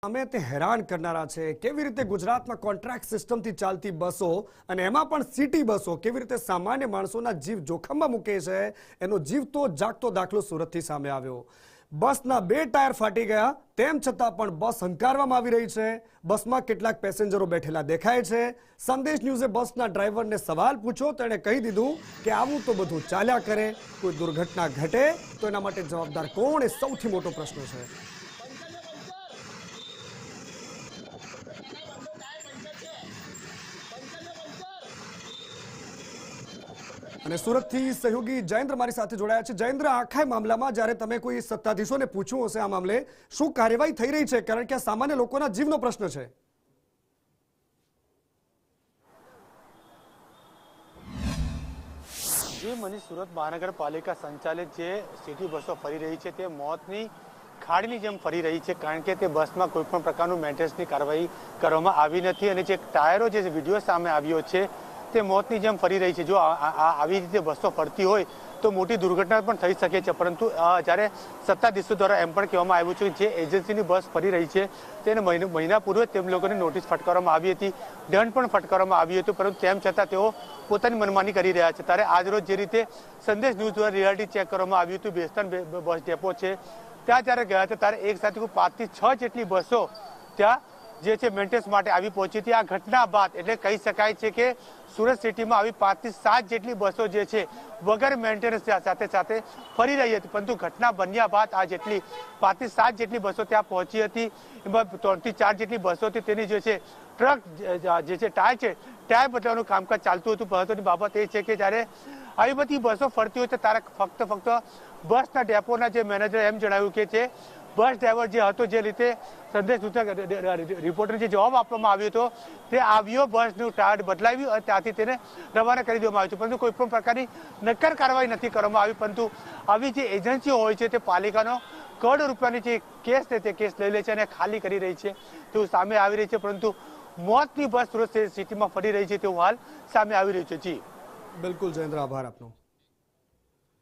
અમે તે હેરાન કરનારા છે કેવી રીતે ગુજરાતમાં કોન્ટ્રાક્ટ સિસ્ટમથી ચાલતી બસો અને એમાં પણ સિટી બસો કેવી રીતે સામાન્ય માણસોના જીવ જોખમમાં મૂકે છે એનો જીવતો જાગતો દાખલો સુરતથી સામે આવ્યો। બસના 2 ટાયર ફાટી ગયા તેમ છતાં પણ બસ હંકારવામાં આવી રહી છે। બસમાં કેટલાક પેસેન્જરો બેઠેલા દેખાય છે। સંદેશ ન્યૂઝે બસના ડ્રાઈવરને સવાલ પૂછ્યો તો એણે કહી દીધું કે આવું તો બધું ચાલ્યા કરે, કોઈ દુર્ઘટના ઘટે તો એના માટે જવાબદાર કોણ એ સૌથી મોટો પ્રશ્ન છે। અને સુરતથી સહયોગી જયેન્દ્ર મારી સાથે જોડાયા છે। જયેન્દ્ર, આખા મામલામાં જ્યારે તમે કોઈ સત્તાધીશોને પૂછ્યું હશે આ મામલે શું કાર્યવાહી થઈ રહી છે, કારણ કે આ સામાન્ય લોકોના જીવનો પ્રશ્ન છે? જે મની સુરત મહાનગરપાલિકા સંચાલિત જે સિટી બસો ફરી રહી છે તે મોતની ખાડીની જેમ ફરી રહી છે, કારણ કે તે બસમાં કોઈ પણ પ્રકારનું મેન્ટેનન્સની કાર્યવાહી કરવામાં આવી નથી અને જે ટાયરો જે વિડીયો સામે આવ્યો છે તે મોતની જેમ ફરી રહી છે। જો આવી રીતે બસો ફરતી હોય તો મોટી દુર્ઘટના પણ થઈ શકે છે, પરંતુ જ્યારે સત્તાધીશો દ્વારા એમ પણ કહેવામાં આવ્યું છે કે જે એજન્સીની બસ ફરી રહી છે તેને મહિના પૂર્વે તેમ લોકોને નોટિસ ફટકારવામાં આવી હતી, દંડ પણ ફટકારવામાં આવ્યો હતો, પરંતુ તેમ છતાં તેઓ પોતાની મનમાની કરી રહ્યા છે। ત્યારે આજરોજ જે રીતે સંદેશ ન્યૂઝ દ્વારા રિયાલિટી ચેક કરવામાં આવ્યું હતું, બેસ્તાન બસ ડેપો છે ત્યાં જ્યારે ગયા હતા ત્યારે એક સાથે 5 થી 6 જેટલી બસો ત્યાં જે છે મેન્ટેનન્સ માટે આવી પહોંચી હતી। આ ઘટના બાદ એટલે કહી શકાય છે કે સુરત સિટીમાં આવી 5 થી 7 જેટલી બસો જે છે વગર મેન્ટેનન્સ સાથે સાથે ફરી રહી હતી, પરંતુ ઘટના બન્યા બાદ આ જેટલી 5 થી 7 જેટલી બસો ત્યાં પહોંચી હતી। એમાં 3 થી 4 જેટલી બસો હતી તેની જે છે ટ્રક જે છે ટાયર બદલવાનું કામકાજ ચાલતું હતું। મહત્વની બાબત એ છે કે જ્યારે આવી બધી બસો ફરતી હોય તો ત્યારે ફક્ત બસના ડેપોના જે મેનેજર એમ જણાવ્યું કે છે બસ ડ્રાઈવર જે હતો જે રીતે સંદેશ રિપોર્ટરને જે જવાબ આપવામાં આવ્યો હતો તે આવ્યો, બસનું ટાયર બદલાવ્યું અને ત્યાંથી તેને રવાના કરી દેવામાં આવ્યું છે, પરંતુ કોઈ પણ પ્રકારની નક્કર કાર્યવાહી નથી કરવામાં આવી। પરંતુ આવી જે એજન્સીઓ હોય છે તે પાલિકાનો કરોડો રૂપિયાની જે કેસ છે તે કેસ લઈ લે છે અને ખાલી કરી રહી છે તેવું સામે આવી રહી છે, પરંતુ મોતની બસ સુરત સિટીમાં ફરી રહી છે તેવું હાલ સામે આવી રહ્યું છે। જી બિલકુલ જયેન્દ્ર, આભાર આપનો।